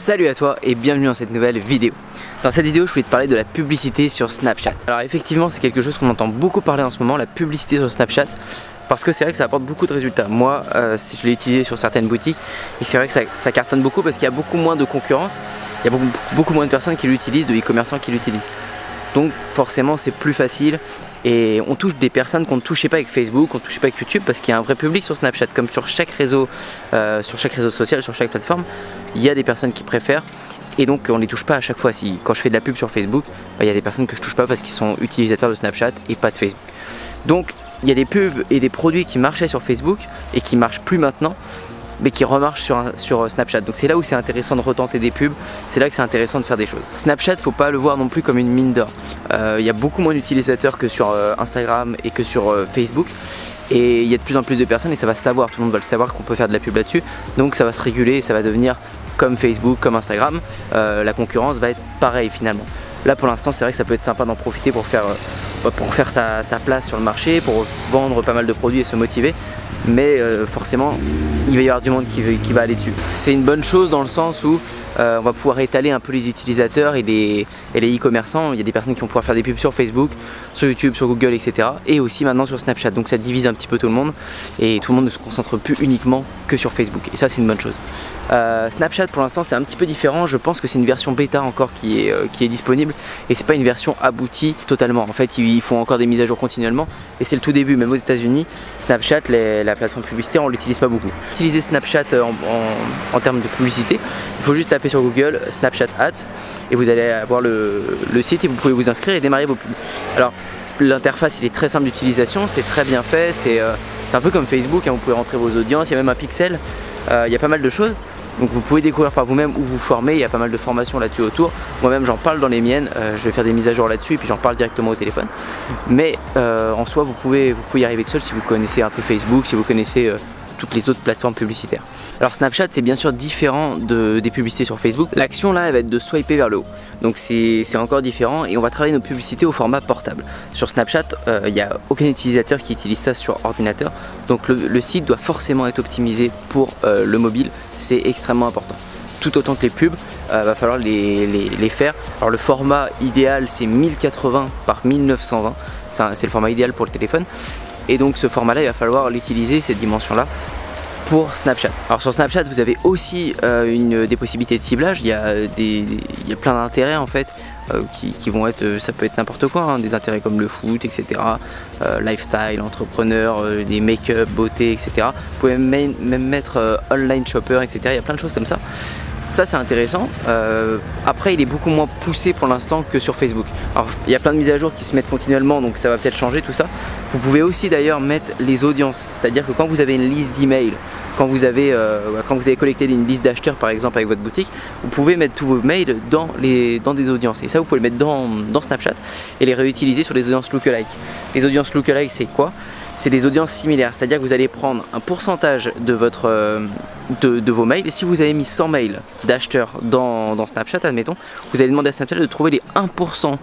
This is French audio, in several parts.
Salut à toi et bienvenue dans cette nouvelle vidéo. Dans cette vidéo, je voulais te parler de la publicité sur Snapchat. Alors effectivement, c'est quelque chose qu'on entend beaucoup parler en ce moment, la publicité sur Snapchat, parce que c'est vrai que ça apporte beaucoup de résultats. Moi, je l'ai utilisé sur certaines boutiques et c'est vrai que ça cartonne beaucoup parce qu'il y a beaucoup moins de concurrence, il y a beaucoup moins de personnes qui l'utilisent, de e-commerçants qui l'utilisent. Donc forcément, c'est plus facile. Et on touche des personnes qu'on ne touchait pas avec Facebook, qu'on ne touchait pas avec YouTube, parce qu'il y a un vrai public sur Snapchat, comme sur chaque réseau social, sur chaque plateforme, il y a des personnes qui préfèrent, et donc on ne les touche pas à chaque fois. Quand je fais de la pub sur Facebook, il y a des personnes que je ne touche pas parce qu'ils sont utilisateurs de Snapchat et pas de Facebook. Donc il y a des pubs et des produits qui marchaient sur Facebook et qui ne marchent plus maintenant, mais qui remarchent sur Snapchat. Donc c'est là où c'est intéressant de retenter des pubs, c'est là que c'est intéressant de faire des choses. Snapchat, faut pas le voir non plus comme une mine d'or. Il y a beaucoup moins d'utilisateurs que sur Instagram et que sur Facebook. Et il y a de plus en plus de personnes et ça va se savoir, tout le monde va le savoir qu'on peut faire de la pub là-dessus. Donc ça va se réguler et ça va devenir comme Facebook, comme Instagram. La concurrence va être pareille finalement. Là pour l'instant c'est vrai que ça peut être sympa d'en profiter pour faire sa place sur le marché, pour vendre pas mal de produits et se motiver. Mais forcément il va y avoir du monde qui va aller dessus. C'est une bonne chose dans le sens où on va pouvoir étaler un peu les utilisateurs et les e-commerçants. Il y a des personnes qui vont pouvoir faire des pubs sur Facebook, sur YouTube, sur Google, etc. Et aussi maintenant sur Snapchat. Donc ça divise un petit peu tout le monde et tout le monde ne se concentre plus uniquement que sur Facebook. Et ça c'est une bonne chose. Snapchat pour l'instant c'est un petit peu différent. Je pense que c'est une version bêta encore qui est disponible et c'est pas une version aboutie totalement. En fait ils font encore des mises à jour continuellement et c'est le tout début. Même aux États-Unis, Snapchat, la plateforme publicitaire, on l'utilise pas beaucoup. Utiliser Snapchat en termes de publicité, il faut juste taper sur Google Snapchat Ads et vous allez avoir le site et vous pouvez vous inscrire et démarrer vos pubs. Alors l'interface il est très simple d'utilisation, c'est très bien fait, c'est un peu comme Facebook, hein, vous pouvez rentrer vos audiences, il y a même un pixel, il y a pas mal de choses. Donc vous pouvez découvrir par vous-même ou vous former, il y a pas mal de formations là-dessus autour. Moi-même j'en parle dans les miennes, je vais faire des mises à jour là-dessus et puis j'en parle directement au téléphone. Mais en soi vous pouvez y arriver tout seul si vous connaissez un peu Facebook, si vous connaissez toutes les autres plateformes publicitaires. Alors Snapchat c'est bien sûr différent des publicités sur Facebook. L'action là elle va être de swiper vers le haut. Donc c'est encore différent et on va travailler nos publicités au format portable. Sur Snapchat il n'y a aucun utilisateur qui utilise ça sur ordinateur. Donc le site doit forcément être optimisé pour le mobile. C'est extrêmement important. Tout autant que les pubs, va falloir les faire. Alors le format idéal c'est 1080 par 1920. C'est le format idéal pour le téléphone. Et donc ce format là il va falloir l'utiliser, cette dimension là, pour Snapchat. Alors sur Snapchat vous avez aussi des possibilités de ciblage. Il y a plein d'intérêts en fait qui vont être, ça peut être n'importe quoi, hein, des intérêts comme le foot, etc. Lifestyle, entrepreneur, des make-up, beauté, etc. Vous pouvez même mettre online shopper, etc. Il y a plein de choses comme ça. Ça c'est intéressant. Après il est beaucoup moins poussé pour l'instant que sur Facebook. Alors il y a plein de mises à jour qui se mettent continuellement, donc ça va peut-être changer tout ça. Vous pouvez aussi d'ailleurs mettre les audiences, c'est-à-dire que quand vous avez une liste d'emails, quand vous avez collecté une liste d'acheteurs par exemple avec votre boutique, vous pouvez mettre tous vos mails dans des audiences. Et ça vous pouvez le mettre dans Snapchat et les réutiliser sur les audiences lookalike. Les audiences lookalike c'est quoi? C'est des audiences similaires, c'est-à-dire que vous allez prendre un pourcentage de vos mails et si vous avez mis 100 mails d'acheteurs dans Snapchat, admettons, vous allez demander à Snapchat de trouver les 1%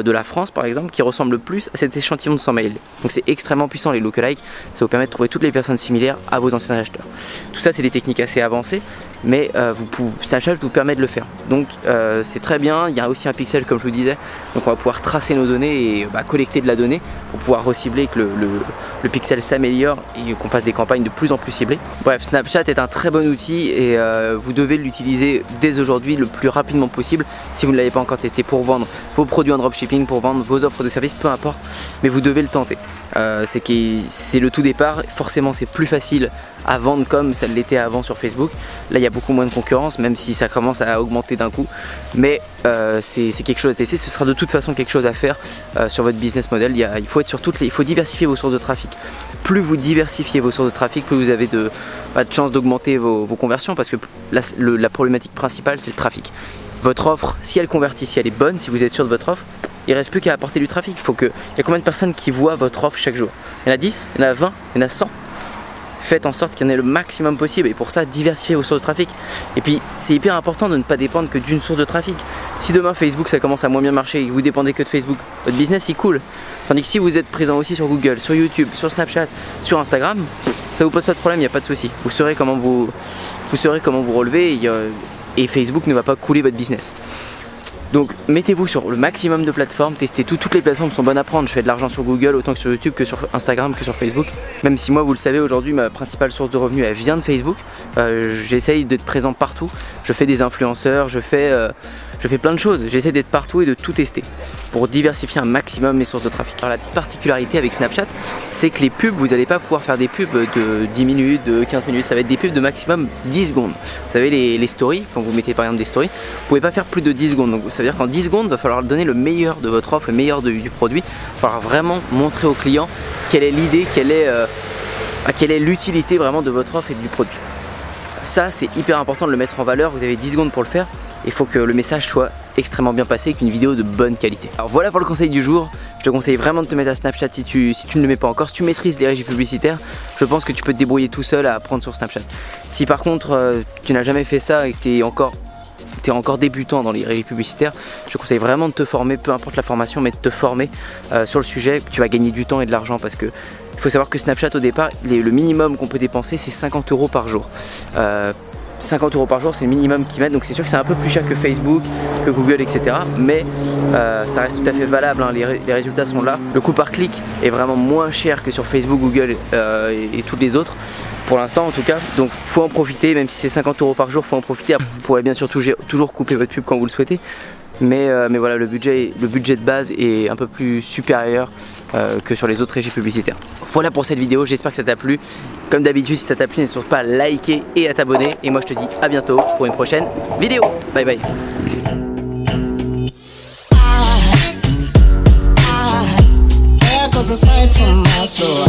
de la France par exemple qui ressemble le plus à cet échantillon de 100 mails. Donc c'est extrêmement puissant les lookalike, ça vous permet de trouver toutes les personnes similaires à vos anciens acheteurs. Tout ça c'est des techniques assez avancées mais Snapchat vous permet de le faire. Donc c'est très bien, il y a aussi un pixel comme je vous disais, donc on va pouvoir tracer nos données et collecter de la donnée pour pouvoir recibler, que le pixel s'améliore et qu'on fasse des campagnes de plus en plus ciblées. Bref, Snapchat est un très bon outil et vous devez l'utiliser dès aujourd'hui le plus rapidement possible si vous ne l'avez pas encore testé pour vendre vos produits en dropshipping, pour vendre vos offres de services, peu importe, mais vous devez le tenter. C'est le tout départ, forcément c'est plus facile à vendre comme ça l'était avant sur Facebook. Là il y a beaucoup moins de concurrence même si ça commence à augmenter d'un coup, mais c'est quelque chose à tester, ce sera de toute façon quelque chose à faire sur votre business model. Il faut être sur il faut diversifier vos sources de trafic. Plus vous diversifiez vos sources de trafic, plus vous avez de chances d'augmenter vos conversions parce que la problématique principale c'est le trafic. Votre offre, si elle convertit, si elle est bonne, si vous êtes sûr de votre offre, il ne reste plus qu'à apporter du trafic. Il y a combien de personnes qui voient votre offre chaque jour? Il y en a 10, il y en a 20, il y en a 100. Faites en sorte qu'il y en ait le maximum possible et pour ça diversifiez vos sources de trafic. Et puis c'est hyper important de ne pas dépendre que d'une source de trafic. Si demain Facebook ça commence à moins bien marcher et que vous dépendez que de Facebook, votre business il coule. Tandis que si vous êtes présent aussi sur Google, sur YouTube, sur Snapchat, sur Instagram, ça vous pose pas de problème, il n'y a pas de souci. Vous saurez comment vous relever. et Facebook ne va pas couler votre business. Donc mettez-vous sur le maximum de plateformes, testez tout, toutes les plateformes sont bonnes à prendre. Je fais de l'argent sur Google autant que sur YouTube, que sur Instagram, que sur Facebook. Même si moi, vous le savez, aujourd'hui ma principale source de revenus elle vient de Facebook. J'essaye d'être présent partout, je fais des influenceurs, je fais plein de choses, j'essaie d'être partout et de tout tester pour diversifier un maximum mes sources de trafic. Alors la petite particularité avec Snapchat, c'est que les pubs, vous n'allez pas pouvoir faire des pubs de 10 minutes, de 15 minutes, ça va être des pubs de maximum 10 secondes. Vous savez les stories, quand vous mettez par exemple des stories, vous pouvez pas faire plus de 10 secondes. Donc ça veut dire qu'en 10 secondes, il va falloir donner le meilleur de votre offre, le meilleur du produit. Il va falloir vraiment montrer au client quelle est l'idée, quelle est l'utilité vraiment de votre offre et du produit. Ça c'est hyper important de le mettre en valeur, vous avez 10 secondes pour le faire. Il faut que le message soit extrêmement bien passé avec une vidéo de bonne qualité. Alors voilà pour le conseil du jour. Je te conseille vraiment de te mettre à Snapchat si tu ne le mets pas encore. Si tu maîtrises les régies publicitaires, je pense que tu peux te débrouiller tout seul à apprendre sur Snapchat. Si par contre tu n'as jamais fait ça et que tu es encore débutant dans les régies publicitaires, je te conseille vraiment de te former, peu importe la formation, mais de te former sur le sujet. Tu vas gagner du temps et de l'argent parce que il faut savoir que Snapchat au départ, le minimum qu'on peut dépenser c'est 50 € par jour. 50 € par jour c'est le minimum qu'ils mettent, donc c'est sûr que c'est un peu plus cher que Facebook, que Google, etc. Mais ça reste tout à fait valable, hein. Les résultats sont là. Le coût par clic est vraiment moins cher que sur Facebook, Google et toutes les autres, pour l'instant en tout cas. Donc faut en profiter, même si c'est 50 € par jour, faut en profiter. Après, vous pourrez bien sûr toujours couper votre pub quand vous le souhaitez. Mais voilà, le budget de base est un peu plus supérieur que sur les autres régies publicitaires. Voilà pour cette vidéo, j'espère que ça t'a plu. Comme d'habitude, si ça t'a plu, n'hésite surtout pas à liker et à t'abonner. Et moi je te dis à bientôt pour une prochaine vidéo. Bye bye. Aside from my soul.